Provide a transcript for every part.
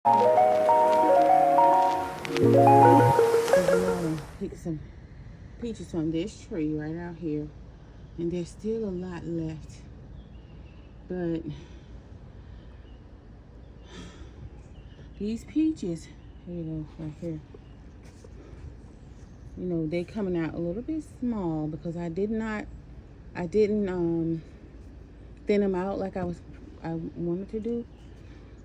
I'm gonna pick some peaches from this tree right out here, and there's still a lot left. But these peaches, here you go, right here. You know, they coming out a little bit small because I didn't thin them out like I wanted to do.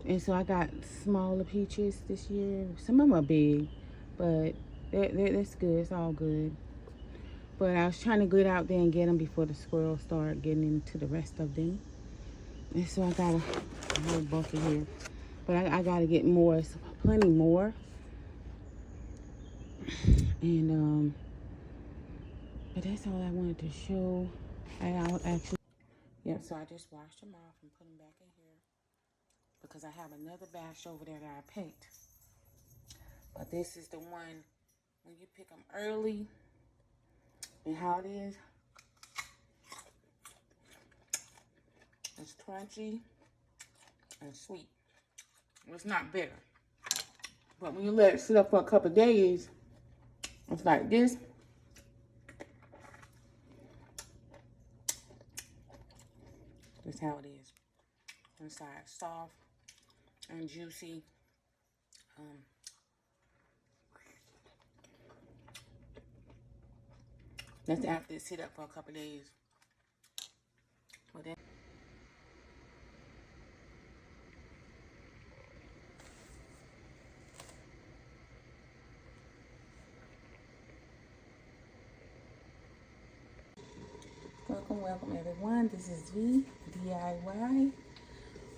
And so I got smaller peaches this year. Some of them are big, but that's good. It's all good. But I was trying to get out there and get them before the squirrels start getting into the rest of them. And so I got a whole bucket here. But I got to get more, plenty more. And, but that's all I wanted to show. I'll actually, yeah, so I just washed them off and put them back in here because I have another batch over there that I picked. But this is the one, when you pick them early, and how it is, it's crunchy and sweet. It's not bitter. But when you let it sit up for a couple of days, it's like this. That's how it is. Inside, soft and juicy. That's after it sit up for a couple of days. But then, welcome everyone. This is V DIY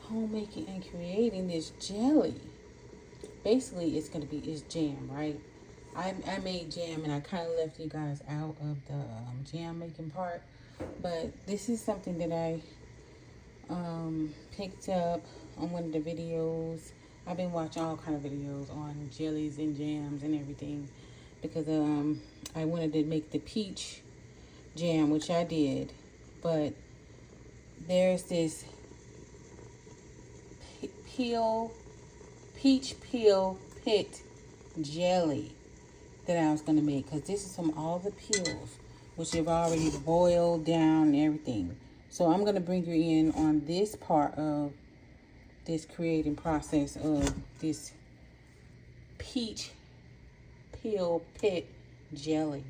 homemaking and creating this jelly. Basically, it's jam, right? I made jam and I kind of left you guys out of the jam making part, but this is something that I picked up on one of the videos. I've been watching all kind of videos on jellies and jams and everything because I wanted to make the peach jam, which I did, but there's this peach peel pit jelly that I was going to make, because this is from all the peels which have already boiled down and everything. So I'm going to bring you in on this part of this creating process of this peach peel pit jelly.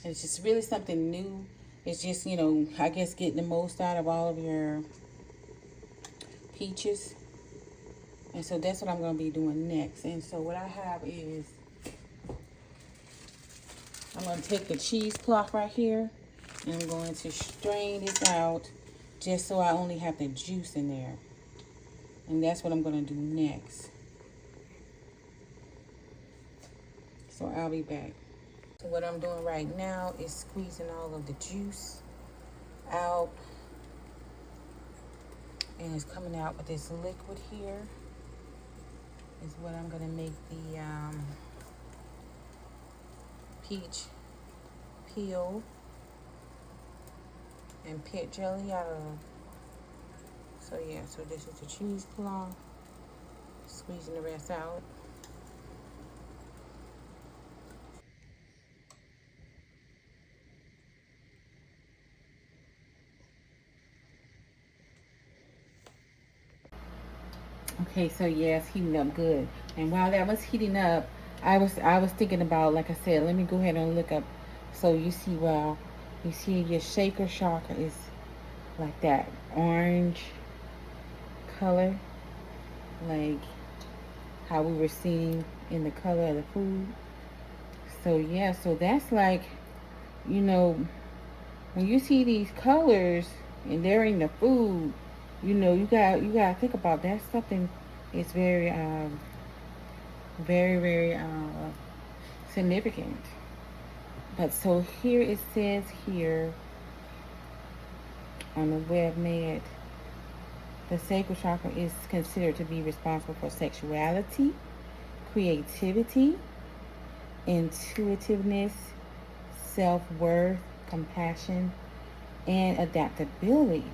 It's just really something new. It's just, you know, I guess getting the most out of all of your peaches. And so that's what I'm going to be doing next. And so what I have is, I'm going to take the cheesecloth right here, and I'm going to strain this out just so I only have the juice in there. And that's what I'm going to do next. So I'll be back. So what I'm doing right now is squeezing all of the juice out. And it's coming out with this liquid here. Is what I'm going to make the peach peel and pit jelly out of. So yeah, so this is the cheesecloth, squeezing the rest out. Okay, so yeah, it's heating up good. And while that was heating up, I was thinking about, like I said, let me go ahead and look up. So you see, well, you see your shaker shocker is like that orange color, like how we were seeing in the color of the food. So yeah, so that's like, you know, when you see these colors and they're in the food, you know, you gotta think about that. Something is very very significant. But so here it says here on the WebMed, the sacral chakra is considered to be responsible for sexuality, creativity, intuitiveness, self-worth, compassion, and adaptability.